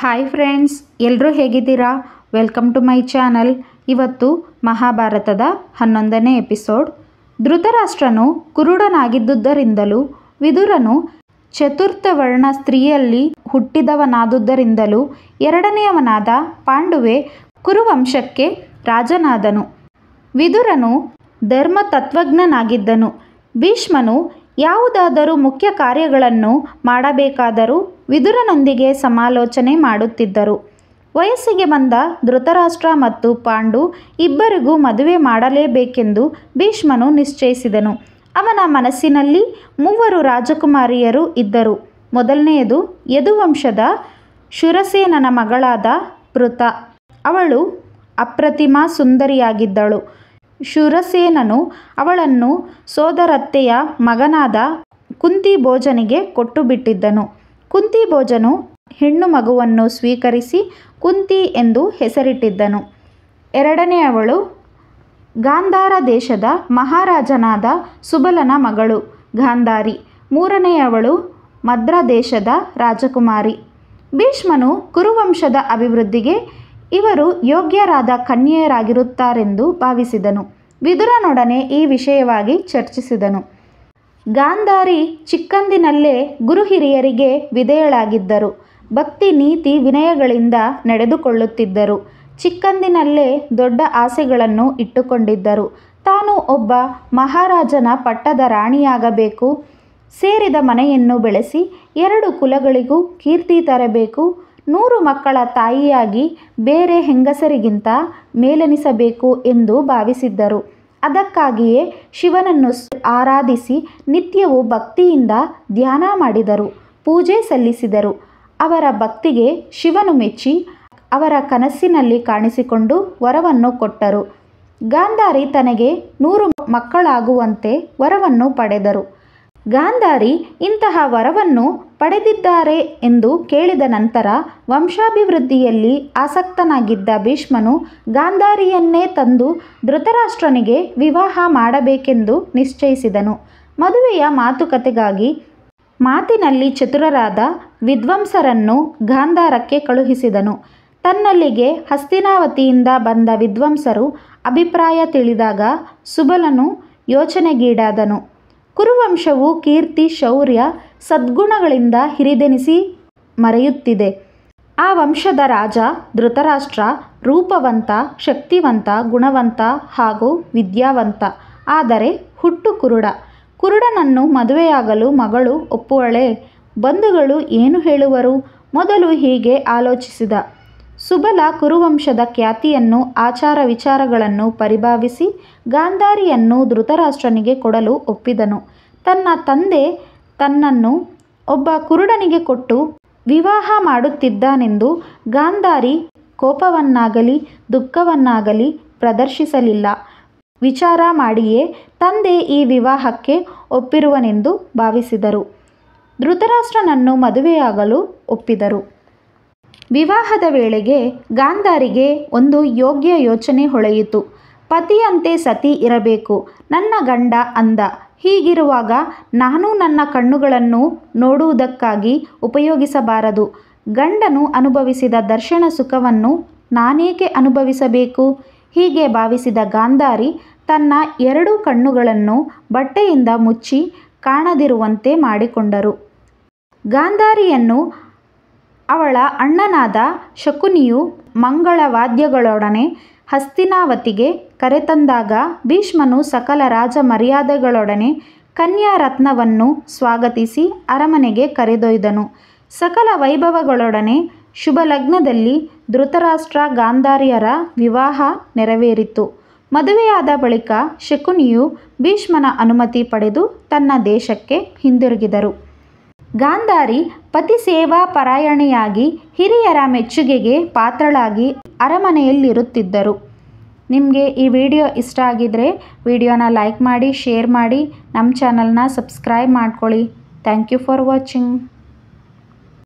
Hi friends, ಎಲ್ಲರೂ ಹೇಗಿದ್ದೀರಾ? Welcome to my channel. ಇವತ್ತು ಮಹಾಭಾರತದ 11ನೇ ಎಪಿಸೋಡ್. ಧೃತರಾಷ್ಟ್ರನು ಕುರುಡನಾಗಿದ್ದುದರಿಂದಲೂ ವಿದುರನು ಚತುರ್ಥವರ್ಣ ಸ್ತ್ರೀಯಲ್ಲಿ ಹುಟ್ಟಿದವನಾದುದರಿಂದಲೂ ಎರಡನೆಯವನಾದ ಪಾಂಡುವೆ ಕುರುವಂಶಕ್ಕೆ ರಾಜನಾದನು. ವಿದುರನು ಧರ್ಮತತ್ವಜ್ಞನಾಗಿದ್ದನು. ಭೀಷ್ಮನು ಯಾವುದಾದರೂ ಮುಖ್ಯ ಕಾರ್ಯಗಳನ್ನು ಮಾಡಬೇಕಾದರೂ ವಿದುರನೊಂದಿಗೆ ಸಮಾಲೋಚನೆ ಮಾಡುತ್ತಿದ್ದರು. ವಯಸ್ಸಿಗೆ ಬಂದ ಧೃತರಾಷ್ಟ್ರ ಮತ್ತು ಪಾಂಡು ಇಬ್ಬರಿಗೂ ಮದುವೆ ಮಾಡಲೇಬೇಕೆಂದು ಭೀಷ್ಮನು ನಿಶ್ಚಯಿಸಿದನು. ಅವನ ಮನಸ್ಸಿನಲ್ಲಿ 3 ರಾಜಕುಮಾರಿಯರು ಇದ್ದರು. ಮೊದಲನೆಯದು ಯದುವಂಶದ ಶೂರಸೇನನ ಮಗಳಾದ ಪೃಥ. ಅವಳು ಅಪ್ರತಿಮ ಸುಂದರಿಯಾಗಿದ್ದಳು. ಶೂರಸೇನನು ಅವಳನ್ನು ಸೋದರತ್ತೆಯ ಮಗನಾದ ಕುಂತಿಭೋಜನಿಗೆ ಕೊಟ್ಟುಬಿಟ್ಟಿದ್ದನು. ಕುಂತಿಭೋಜನು ಹೆಣ್ಣು ಮಗುವನ್ನು ಸ್ವೀಕರಿಸಿ ಕುಂತಿ ಎಂದು ಹೆಸರಿಟ್ಟಿದ್ದನು. ಎರಡನೆಯವಳು ಗಾಂಧಾರ ದೇಶದ ಮಹಾರಾಜನಾದ ಸುಬಲನ ಮಗಳು ಗಾಂಧಾರಿ. ಮೂರನೆಯವಳು ಮದ್ರ ದೇಶದ ರಾಜಕುಮಾರಿ. ಭೀಷ್ಮನು ಕುರುವಂಶದ ಅಭಿವೃದ್ಧಿಗೆ ಇವರು ಯೋಗ್ಯರಾದ ಕನ್ಯೆಯರಾಗಿರುತ್ತಾರೆಂದು ಭಾವಿಸಿದನು. ವಿದುರನೊಡನೆ ಈ ವಿಷಯವಾಗಿ ಚರ್ಚಿಸಿದನು. ಗಾಂಧಾರಿ ಚಿಕ್ಕಂದಿನಲ್ಲೇ ಗುರು ಹಿರಿಯರಿಗೆ ವಿಧೇಯಳಾಗಿದ್ದರು. ಭಕ್ತಿ ನೀತಿ ವಿನಯಗಳಿಂದ ನಡೆದುಕೊಳ್ಳುತ್ತಿದ್ದರು. ಚಿಕ್ಕಂದಿನಲ್ಲೇ ದೊಡ್ಡ ಆಸೆಗಳನ್ನು ಇಟ್ಟುಕೊಂಡಿದ್ದರು. ತಾನು ಒಬ್ಬ ಮಹಾರಾಜನ ಪಟ್ಟದ ರಾಣಿಯಾಗಬೇಕು, ಸೇರಿದ ಮನೆಯನ್ನು ಬೆಳೆಸಿ 2 ಕುಲಗಳಿಗೂ ಕೀರ್ತಿ ತರಬೇಕು, 100 ಮಕ್ಕಳ ತಾಯಿಯಾಗಿ ಬೇರೆ ಹೆಂಗಸರಿಗಿಂತ ಮೇಲೆನಿಸಬೇಕು ಎಂದು ಭಾವಿಸಿದ್ದರು. ಅದಕ್ಕಾಗಿಯೇ ಶಿವನನ್ನು ಆರಾಧಿಸಿ ನಿತ್ಯವೂ ಭಕ್ತಿಯಿಂದ ಧ್ಯಾನ ಮಾಡಿದರು, ಪೂಜೆ ಸಲ್ಲಿಸಿದರು. ಅವರ ಭಕ್ತಿಗೆ ಶಿವನು ಮೆಚ್ಚಿ ಅವರ ಕನಸಿನಲ್ಲಿ ಕಾಣಿಸಿಕೊಂಡು ವರವನ್ನು ಕೊಟ್ಟರು. ಗಾಂಧಾರಿ ತನಗೆ 100 ಮಕ್ಕಳಾಗುವಂತೆ ವರವನ್ನು ಪಡೆದರು. ಗಾಂಧಾರಿ ಇಂತಹ ವರವನ್ನು ಪಡೆದಿದ್ದಾರೆ ಎಂದು ಕೇಳಿದ ನಂತರ ವಂಶಾಭಿವೃದ್ಧಿಯಲ್ಲಿ ಆಸಕ್ತನಾಗಿದ್ದ ಭೀಷ್ಮನು ಗಾಂಧಾರಿಯನ್ನೇ ತಂದು ಧೃತರಾಷ್ಟ್ರನಿಗೆ ವಿವಾಹ ಮಾಡಬೇಕೆಂದು ನಿಶ್ಚಯಿಸಿದನು. ಮದುವೆಯ ಮಾತುಕತೆಗಾಗಿ ಮಾತಿನಲ್ಲಿ ಚತುರರಾದ ವಿದ್ವಾಂಸರನ್ನು ಗಾಂಧಾರಕ್ಕೆ ಕಳುಹಿಸಿದನು. ತನ್ನಲ್ಲಿಗೆ ಹಸ್ತಿನಾವತಿಯಿಂದ ಬಂದ ವಿದ್ವಾಂಸರು ಅಭಿಪ್ರಾಯ ತಿಳಿದಾಗ ಸುಬಲನು ಯೋಚನೆಗೀಡಾದನು. ಕುರುವಂಶವು ಕೀರ್ತಿ, ಶೌರ್ಯ, ಸದ್ಗುಣಗಳಿಂದ ಹಿರಿದೆನಿಸಿ ಮರೆಯುತ್ತಿದೆ. ಆ ವಂಶದ ರಾಜ ಧೃತರಾಷ್ಟ್ರ ರೂಪವಂತ, ಶಕ್ತಿವಂತ, ಗುಣವಂತ ಹಾಗೂ ವಿದ್ಯಾವಂತ. ಆದರೆ ಹುಟ್ಟು ಕುರುಡ. ಕುರುಡನನ್ನು ಮದುವೆಯಾಗಲು ಮಗಳು ಒಪ್ಪುವಳೇ? ಬಂಧುಗಳು ಏನು ಹೇಳುವರು? ಮೊದಲು ಹೀಗೆ ಆಲೋಚಿಸಿದ ಸುಬಲ ಕುರುವಂಶದ ಖ್ಯಾತಿಯನ್ನು, ಆಚಾರ ವಿಚಾರಗಳನ್ನು ಪರಿಭಾವಿಸಿ ಗಾಂಧಾರಿಯನ್ನು ಧೃತರಾಷ್ಟ್ರನಿಗೆ ಕೊಡಲು ಒಪ್ಪಿದನು. ತನ್ನ ತಂದೆ ತನ್ನನ್ನು ಒಬ್ಬ ಕುರುಡನಿಗೆ ಕೊಟ್ಟು ವಿವಾಹ ಮಾಡುತ್ತಿದ್ದಾನೆಂದು ಗಾಂಧಾರಿ ಕೋಪವನ್ನಾಗಲಿ ದುಃಖವನ್ನಾಗಲಿ ಪ್ರದರ್ಶಿಸಲಿಲ್ಲ. ವಿಚಾರ ಮಾಡಿಯೇ ತಂದೆ ಈ ವಿವಾಹಕ್ಕೆ ಒಪ್ಪಿರುವನೆಂದು ಭಾವಿಸಿದರು. ಧೃತರಾಷ್ಟ್ರನನ್ನು ಮದುವೆಯಾಗಲು ಒಪ್ಪಿದರು. ವಿವಾಹದ ವೇಳೆಗೆ ಗಾಂಧಾರಿಗೆ ಒಂದು ಯೋಗ್ಯ ಯೋಚನೆ ಹೊಳೆಯಿತು. ಪತಿಯಂತೆ ಸತಿ ಇರಬೇಕು. ನನ್ನ ಗಂಡ ಅಂದ. ಹೀಗಿರುವಾಗ ನಾನು ನನ್ನ ಕಣ್ಣುಗಳನ್ನು ನೋಡುವುದಕ್ಕಾಗಿ ಉಪಯೋಗಿಸಬಾರದು. ಗಂಡನು ಅನುಭವಿಸಿದ ದರ್ಶನ ಸುಖವನ್ನು ನಾನೇಕೆ ಅನುಭವಿಸಬೇಕು? ಹೀಗೆ ಭಾವಿಸಿದ ಗಾಂಧಾರಿ ತನ್ನ 2 ಕಣ್ಣುಗಳನ್ನು ಬಟ್ಟೆಯಿಂದ ಮುಚ್ಚಿ ಕಾಣದಿರುವಂತೆ ಮಾಡಿಕೊಂಡರು. ಗಾಂಧಾರಿಯನ್ನು ಅವಳ ಅಣ್ಣನಾದ ಶಕುನಿಯು ಮಂಗಳವಾದ್ಯಗಳೊಡನೆ ಹಸ್ತಿನಾವತಿಗೆ ಕರೆತಂದಾಗ ಭೀಷ್ಮನು ಸಕಲ ರಾಜ ಮರ್ಯಾದೆಗಳೊಡನೆ ಕನ್ಯಾರತ್ನವನ್ನು ಸ್ವಾಗತಿಸಿ ಅರಮನೆಗೆ ಕರೆದೊಯ್ದನು. ಸಕಲ ವೈಭವಗಳೊಡನೆ ಶುಭಲಗ್ನದಲ್ಲಿ ಧೃತರಾಷ್ಟ್ರ ಗಾಂಧಾರಿಯರ ವಿವಾಹ ನೆರವೇರಿತು. ಮದುವೆಯಾದ ಬಳಿಕ ಶಕುನಿಯು ಭೀಷ್ಮನ ಅನುಮತಿ ಪಡೆದು ತನ್ನ ದೇಶಕ್ಕೆ ಹಿಂದಿರುಗಿದರು. ಗಾಂಧಾರಿ ಪತಿ ಸೇವಾ ಪರಾಯಣೆಯಾಗಿ ಹಿರಿಯರ ಮೆಚ್ಚುಗೆಗೆ ಪಾತ್ರಳಾಗಿ ಅರಮನೆಯಲ್ಲಿರುತ್ತಿದ್ದರು. ನಿಮಗೆ ಈ ವಿಡಿಯೋ ಇಷ್ಟ ಆಗಿದರೆ ವಿಡಿಯೋನ ಲೈಕ್ ಮಾಡಿ, ಶೇರ್ ಮಾಡಿ, ನಮ್ಮ ಚಾನಲ್ನ ಸಬ್ಸ್ಕ್ರೈಬ್ ಮಾಡ್ಕೊಳ್ಳಿ. Thank you for watching.